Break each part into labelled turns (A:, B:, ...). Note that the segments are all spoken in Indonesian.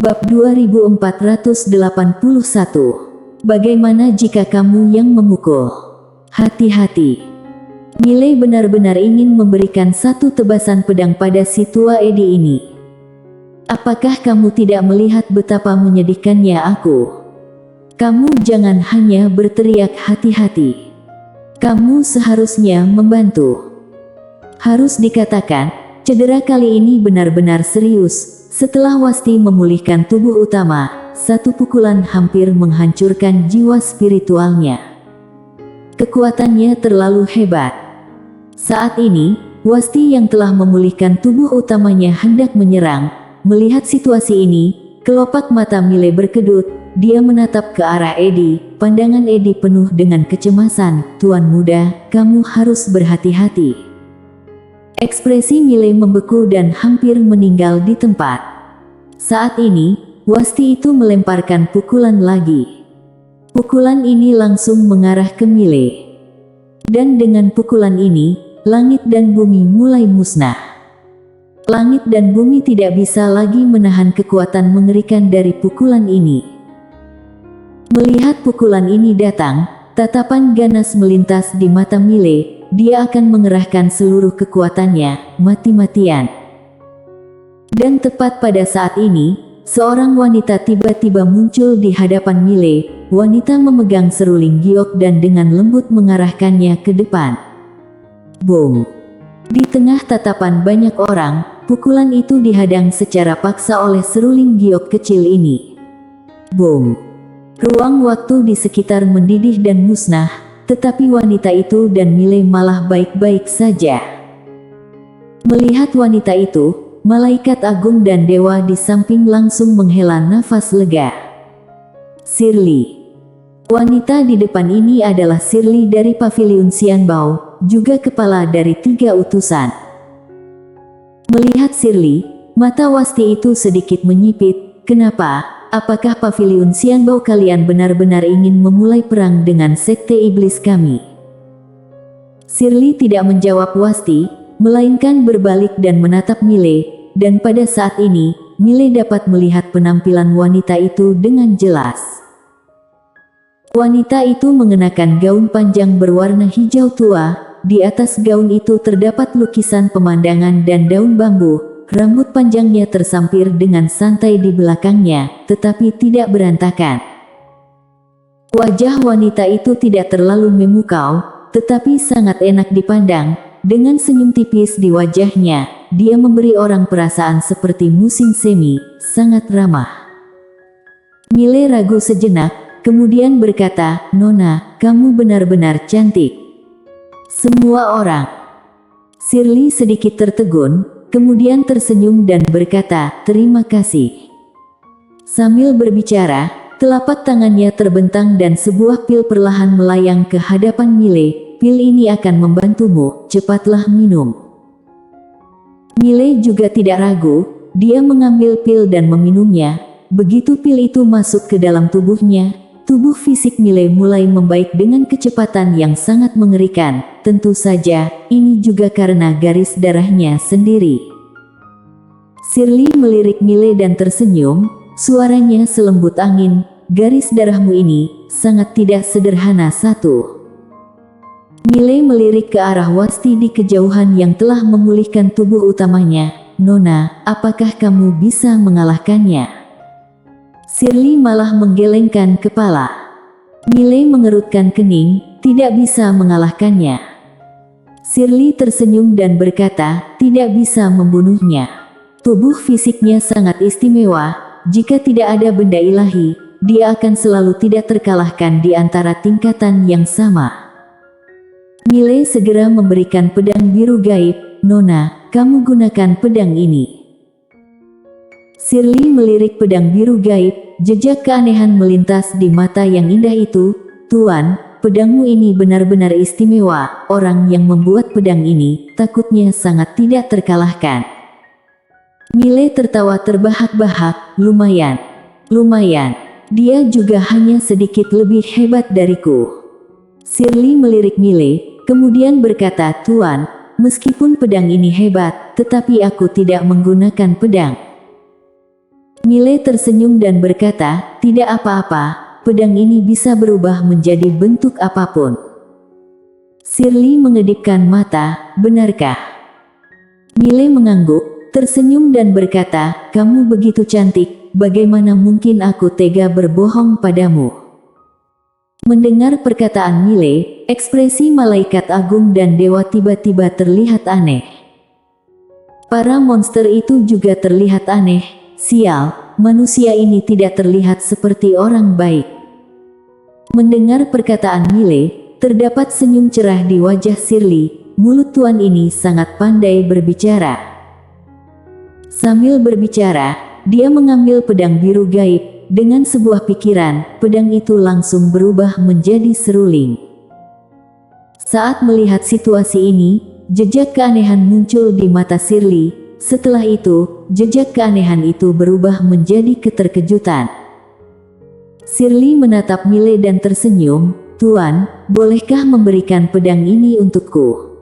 A: Bab 2481. Bagaimana jika kamu yang memukul? Hati-hati. Miley benar-benar ingin memberikan satu tebasan pedang pada si tua Edi ini. Apakah kamu tidak melihat betapa menyedihkannya aku? Kamu jangan hanya berteriak hati-hati. Kamu seharusnya membantu. Harus dikatakan, cedera kali ini benar-benar serius. Setelah Wasti memulihkan tubuh utama, satu pukulan hampir menghancurkan jiwa spiritualnya. Kekuatannya terlalu hebat. Saat ini, Wasti yang telah memulihkan tubuh utamanya hendak menyerang. Melihat situasi ini, kelopak mata Miley berkedut. Dia menatap ke arah Edi. Pandangan Edi penuh dengan kecemasan. "Tuan muda, kamu harus berhati-hati." Ekspresi Miley membeku dan hampir meninggal di tempat. Saat ini, Wasti itu melemparkan pukulan lagi. Pukulan ini langsung mengarah ke Miley. Dan dengan pukulan ini, langit dan bumi mulai musnah. Langit dan bumi tidak bisa lagi menahan kekuatan mengerikan dari pukulan ini. Melihat pukulan ini datang, tatapan ganas melintas di mata Miley. Dia akan mengerahkan seluruh kekuatannya, mati-matian. Dan tepat pada saat ini, seorang wanita tiba-tiba muncul di hadapan Miley. Wanita memegang seruling giok dan dengan lembut mengarahkannya ke depan. Boom! Di tengah tatapan banyak orang, pukulan itu dihadang secara paksa oleh seruling giok kecil ini. Boom! Ruang waktu di sekitar mendidih dan musnah. Tetapi wanita itu dan Miley malah baik-baik saja. Melihat wanita itu, malaikat agung dan dewa di samping langsung menghela nafas lega. Shirley. Wanita di depan ini adalah Shirley dari Paviliun Xianbao, juga kepala dari 3 utusan. Melihat Shirley, mata Wasti itu sedikit menyipit. "Kenapa? Apakah Paviliun Xianbao kalian benar-benar ingin memulai perang dengan sekte iblis kami?" Shirley tidak menjawab Wasti, melainkan berbalik dan menatap Miley, dan pada saat ini, Miley dapat melihat penampilan wanita itu dengan jelas. Wanita itu mengenakan gaun panjang berwarna hijau tua. Di atas gaun itu terdapat lukisan pemandangan dan daun bambu. Rambut panjangnya tersampir dengan santai di belakangnya, tetapi tidak berantakan. Wajah wanita itu tidak terlalu memukau, tetapi sangat enak dipandang. Dengan senyum tipis di wajahnya, dia memberi orang perasaan seperti musim semi, sangat ramah. Miley ragu sejenak, kemudian berkata, "Nona, kamu benar-benar cantik." Semua orang. Shirley sedikit tertegun, kemudian tersenyum dan berkata, "Terima kasih." Sambil berbicara, telapak tangannya terbentang dan sebuah pil perlahan melayang ke hadapan Miley. "Pil ini akan membantumu, cepatlah minum." Miley juga tidak ragu, dia mengambil pil dan meminumnya. Begitu pil itu masuk ke dalam tubuhnya, tubuh fisik Miley mulai membaik dengan kecepatan yang sangat mengerikan. Tentu saja, ini juga karena garis darahnya sendiri. Shirley melirik Miley dan tersenyum, suaranya selembut angin. "Garis darahmu ini sangat tidak sederhana." Miley melirik ke arah Wasti di kejauhan yang telah memulihkan tubuh utamanya. "Nona, apakah kamu bisa mengalahkannya?" Shirley malah menggelengkan kepala. Miley mengerutkan kening, "Tidak bisa mengalahkannya." Shirley tersenyum dan berkata, "Tidak bisa membunuhnya. Tubuh fisiknya sangat istimewa. Jika tidak ada benda ilahi, dia akan selalu tidak terkalahkan di antara tingkatan yang sama." Miley segera memberikan pedang biru gaib. "Nona, kamu gunakan pedang ini." Shirley melirik pedang biru gaib, jejak keanehan melintas di mata yang indah itu. "Tuan, pedangmu ini benar-benar istimewa. Orang yang membuat pedang ini, takutnya sangat tidak terkalahkan." Miley tertawa terbahak-bahak. Lumayan. Dia juga hanya sedikit lebih hebat dariku." Shirley melirik Miley, kemudian berkata, "Tuan, meskipun pedang ini hebat, tetapi aku tidak menggunakan pedang." Mile tersenyum dan berkata, tidak apa-apa, pedang ini bisa berubah menjadi bentuk apapun. Shirley mengedipkan mata, benarkah? Mile mengangguk, tersenyum dan berkata, kamu begitu cantik, bagaimana mungkin aku tega berbohong padamu? Mendengar perkataan Mile, ekspresi malaikat agung dan dewa tiba-tiba terlihat aneh. Para monster itu juga terlihat aneh. Sial, manusia ini tidak terlihat seperti orang baik. Mendengar perkataan Mile, terdapat senyum cerah di wajah Shirley. Mulut tuan ini sangat pandai berbicara. Sambil berbicara, dia mengambil pedang biru gaib. Dengan sebuah pikiran, pedang itu langsung berubah menjadi seruling. Saat melihat situasi ini, jejak keanehan muncul di mata Shirley. Setelah itu, jejak keanehan itu berubah menjadi keterkejutan. Shirley menatap Mile dan tersenyum, Tuan, bolehkah memberikan pedang ini untukku?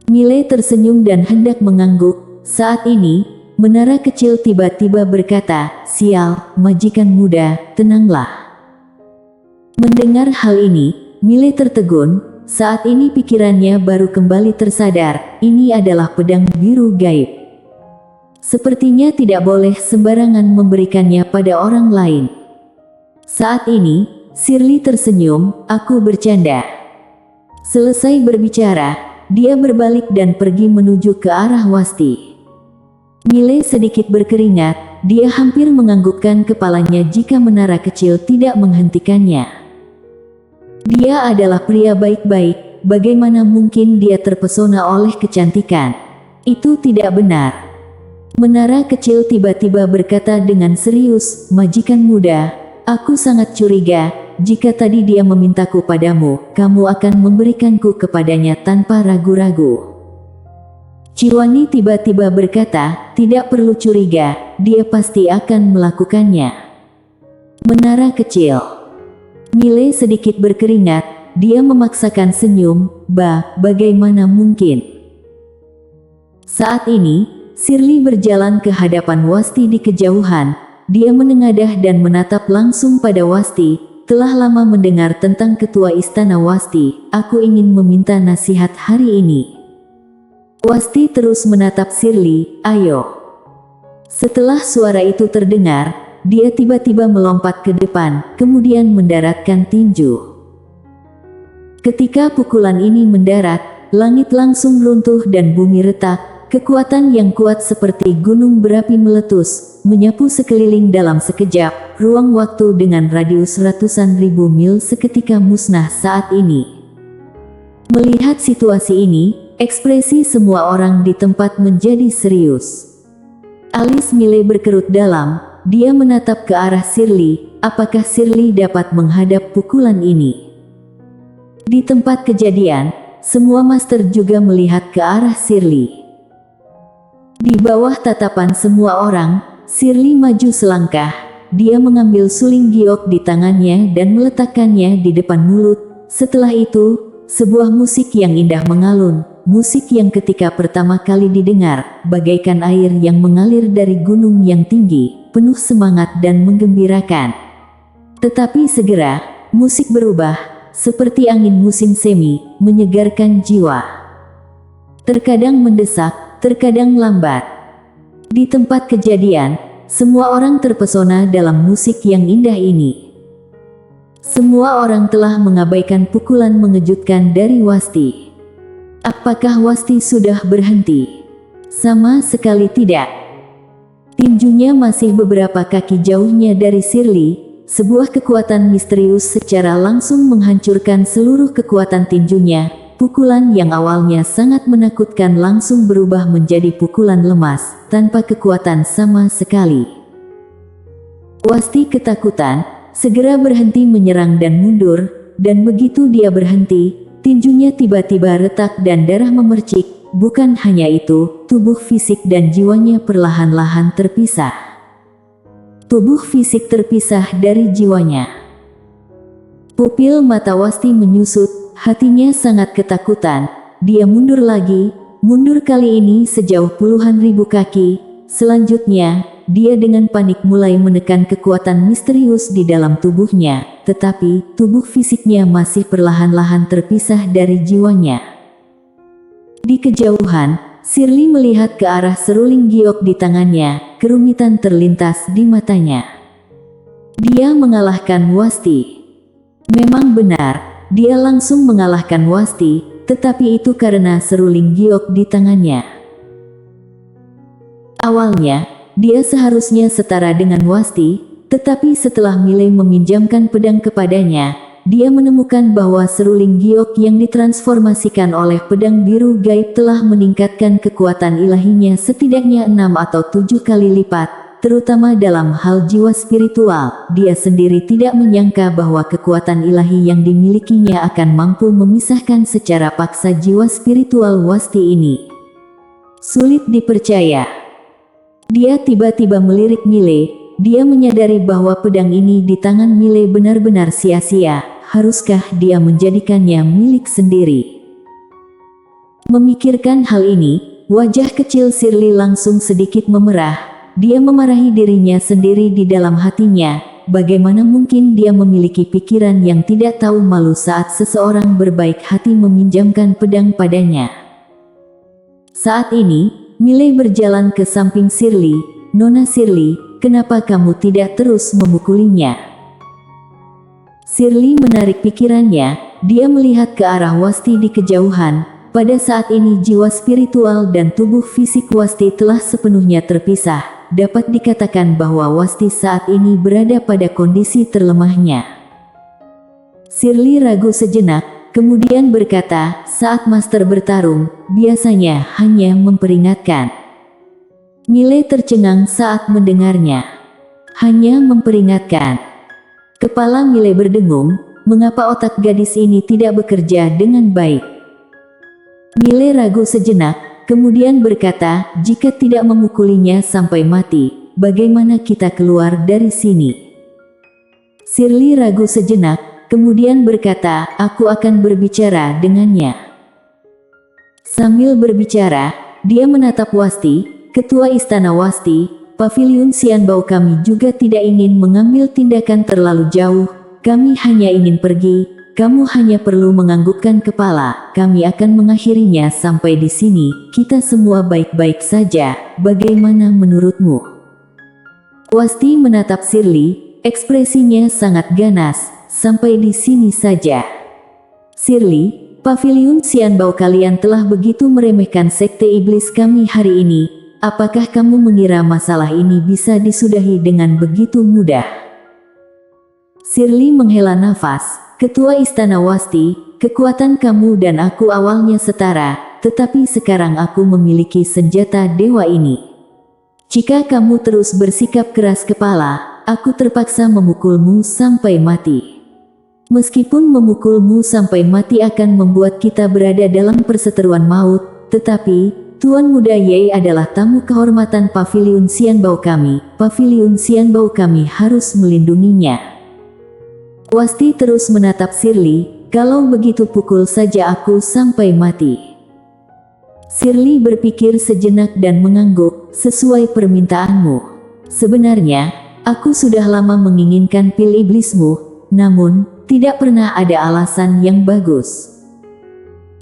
A: Mile tersenyum dan hendak mengangguk. Saat ini, menara kecil tiba-tiba berkata, sial, majikan muda, tenanglah. Mendengar hal ini, Mile tertegun. Saat ini pikirannya baru kembali tersadar, ini adalah pedang biru gaib. Sepertinya tidak boleh sembarangan memberikannya pada orang lain. Saat ini, Shirley tersenyum, aku bercanda. Selesai berbicara, dia berbalik dan pergi menuju ke arah Wasti. Mile sedikit berkeringat, dia hampir menganggukkan kepalanya jika menara kecil tidak menghentikannya. Dia adalah pria baik-baik, bagaimana mungkin dia terpesona oleh kecantikan? Itu tidak benar. Menara kecil tiba-tiba berkata dengan serius, majikan muda, aku sangat curiga, jika tadi dia memintaku padamu, kamu akan memberikanku kepadanya tanpa ragu-ragu. Ciwani tiba-tiba berkata, tidak perlu curiga, dia pasti akan melakukannya. Menara kecil. Mile sedikit berkeringat, dia memaksakan senyum, bagaimana mungkin? Saat ini, Shirley berjalan ke hadapan Wasti di kejauhan, dia menengadah dan menatap langsung pada Wasti, telah lama mendengar tentang ketua istana Wasti, aku ingin meminta nasihat hari ini. Wasti terus menatap Shirley, ayo. Setelah suara itu terdengar, dia tiba-tiba melompat ke depan, kemudian mendaratkan tinju. Ketika pukulan ini mendarat, langit langsung runtuh dan bumi retak, kekuatan yang kuat seperti gunung berapi meletus, menyapu sekeliling dalam sekejap, ruang waktu dengan radius ratusan ribu mil seketika musnah saat ini. Melihat situasi ini, ekspresi semua orang di tempat menjadi serius. Alis Mile berkerut dalam, dia menatap ke arah Shirley, apakah Shirley dapat menghadap pukulan ini? Di tempat kejadian, semua master juga melihat ke arah Shirley. Di bawah tatapan semua orang, Shirley maju selangkah, dia mengambil suling giok di tangannya dan meletakkannya di depan mulut. Setelah itu, sebuah musik yang indah mengalun. Musik yang ketika pertama kali didengar, bagaikan air yang mengalir dari gunung yang tinggi, penuh semangat dan menggembirakan. Tetapi segera, musik berubah, seperti angin musim semi, menyegarkan jiwa. Terkadang mendesak, terkadang lambat. Di tempat kejadian, semua orang terpesona dalam musik yang indah ini. Semua orang telah mengabaikan pukulan mengejutkan dari Wasti. Apakah Wasti sudah berhenti? Sama sekali tidak. Tinjunya masih beberapa kaki jauhnya dari Shirley. Sebuah kekuatan misterius secara langsung menghancurkan seluruh kekuatan tinjunya. Pukulan yang awalnya sangat menakutkan langsung berubah menjadi pukulan lemas, tanpa kekuatan sama sekali. Wasti ketakutan, segera berhenti menyerang dan mundur, dan begitu dia berhenti, tinjunya tiba-tiba retak dan darah memercik. Bukan hanya itu, tubuh fisik dan jiwanya perlahan-lahan terpisah. Tubuh fisik terpisah dari jiwanya. Pupil mata Wasti menyusut, hatinya sangat ketakutan. Dia mundur lagi, mundur kali ini sejauh puluhan ribu kaki. Selanjutnya, dia dengan panik mulai menekan kekuatan misterius di dalam tubuhnya, tetapi tubuh fisiknya masih perlahan-lahan terpisah dari jiwanya. Di kejauhan, Shirley melihat ke arah seruling giok di tangannya, kerumitan terlintas di matanya. Dia mengalahkan Wasti. Memang benar, dia langsung mengalahkan Wasti, tetapi itu karena seruling giok di tangannya. Awalnya, dia seharusnya setara dengan Wasti, tetapi setelah Miley meminjamkan pedang kepadanya, dia menemukan bahwa seruling giok yang ditransformasikan oleh pedang biru gaib telah meningkatkan kekuatan ilahinya setidaknya 6 atau 7 kali lipat, terutama dalam hal jiwa spiritual. Dia sendiri tidak menyangka bahwa kekuatan ilahi yang dimilikinya akan mampu memisahkan secara paksa jiwa spiritual Wasti ini. Sulit dipercaya. Dia tiba-tiba melirik Miley. Dia menyadari bahwa pedang ini di tangan Miley benar-benar sia-sia. Haruskah dia menjadikannya milik sendiri? Memikirkan hal ini, wajah kecil Shirley langsung sedikit memerah. Dia memarahi dirinya sendiri di dalam hatinya. Bagaimana mungkin dia memiliki pikiran yang tidak tahu malu saat seseorang berbaik hati meminjamkan pedang padanya. Saat ini, Miley berjalan ke samping Shirley. "Nona Shirley, kenapa kamu tidak terus memukulinya?" Shirley menarik pikirannya. Dia melihat ke arah Wasti di kejauhan. Pada saat ini jiwa spiritual dan tubuh fisik Wasti telah sepenuhnya terpisah. Dapat dikatakan bahwa Wasti saat ini berada pada kondisi terlemahnya. Shirley ragu sejenak. Kemudian berkata, "Saat Master bertarung, biasanya hanya memperingatkan." Miley tercengang saat mendengarnya. Hanya memperingatkan. Kepala Miley berdengung, mengapa otak gadis ini tidak bekerja dengan baik? Miley ragu sejenak, kemudian berkata, "Jika tidak memukulinya sampai mati, bagaimana kita keluar dari sini?" Shirley ragu sejenak, kemudian berkata, "Aku akan berbicara dengannya." Sambil berbicara, dia menatap Wasti, ketua istana Wasti. "Paviliun Xianbao, kami juga tidak ingin mengambil tindakan terlalu jauh. Kami hanya ingin pergi. Kamu hanya perlu menganggukkan kepala. Kami akan mengakhirinya sampai di sini. Kita semua baik-baik saja. Bagaimana menurutmu?" Wasti menatap Shirley, ekspresinya sangat ganas. "Sampai di sini saja. Shirley, Paviliun Xianbao, kalian telah begitu meremehkan sekte iblis kami hari ini. Apakah kamu mengira masalah ini bisa disudahi dengan begitu mudah?" Shirley menghela nafas. "Ketua Istana Wasti, kekuatan kamu dan aku awalnya setara, tetapi sekarang aku memiliki senjata dewa ini. Jika kamu terus bersikap keras kepala, aku terpaksa memukulmu sampai mati. Meskipun memukulmu sampai mati akan membuat kita berada dalam perseteruan maut, tetapi Tuan Muda Ye adalah tamu kehormatan Paviliun Xianbao kami. Paviliun Xianbao kami harus melindunginya." Wasti terus menatap Shirley. "Kalau begitu pukul saja aku sampai mati." Shirley berpikir sejenak dan mengangguk. "Sesuai permintaanmu. Sebenarnya, aku sudah lama menginginkan pil iblismu, namun tidak pernah ada alasan yang bagus."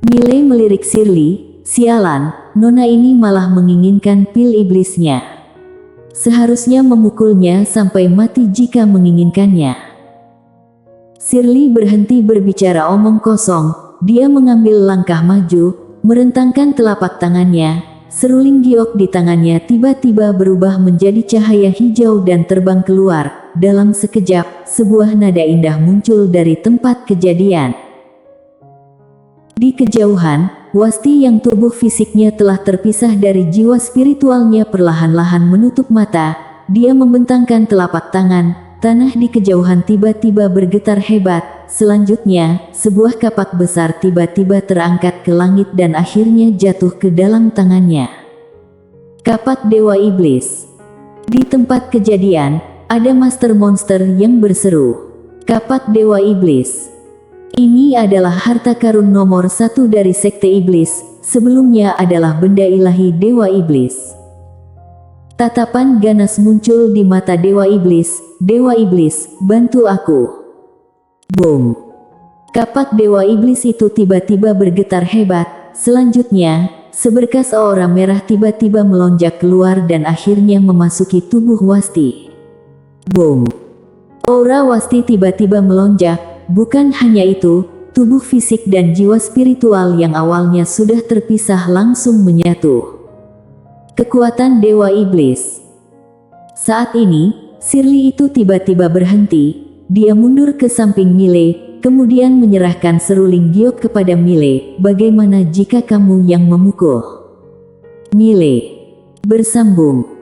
A: Miley melirik Shirley. "Sialan, Nona ini malah menginginkan pil iblisnya. Seharusnya memukulnya sampai mati jika menginginkannya." Shirley berhenti berbicara omong kosong. Dia mengambil langkah maju, merentangkan telapak tangannya. Seruling giok di tangannya tiba-tiba berubah menjadi cahaya hijau dan terbang keluar. Dalam sekejap, sebuah nada indah muncul dari tempat kejadian. Di kejauhan, Wasti yang tubuh fisiknya telah terpisah dari jiwa spiritualnya perlahan-lahan menutup mata. Dia membentangkan telapak tangan. Tanah di kejauhan tiba-tiba bergetar hebat. Selanjutnya, sebuah kapak besar tiba-tiba terangkat ke langit dan akhirnya jatuh ke dalam tangannya. Kapak Dewa Iblis. Di tempat kejadian, ada Master Monster yang berseru, "Kapak Dewa Iblis. Ini adalah harta karun nomor 1 dari sekte iblis. Sebelumnya adalah benda ilahi Dewa Iblis." Tatapan ganas muncul di mata Dewa Iblis. Dewa Iblis, bantu aku. Boom. Kapak Dewa Iblis itu tiba-tiba bergetar hebat. Selanjutnya, seberkas aura merah tiba-tiba melonjak keluar dan akhirnya memasuki tubuh Wasti. Boom. Aura Wasti tiba-tiba melonjak. Bukan hanya itu, tubuh fisik dan jiwa spiritual yang awalnya sudah terpisah langsung menyatu. Kekuatan Dewa Iblis. Saat ini, Shirley itu tiba-tiba berhenti. Dia mundur ke samping Mile, kemudian menyerahkan seruling giok kepada Mile. Bagaimana jika kamu yang memukul? Mile bersambung.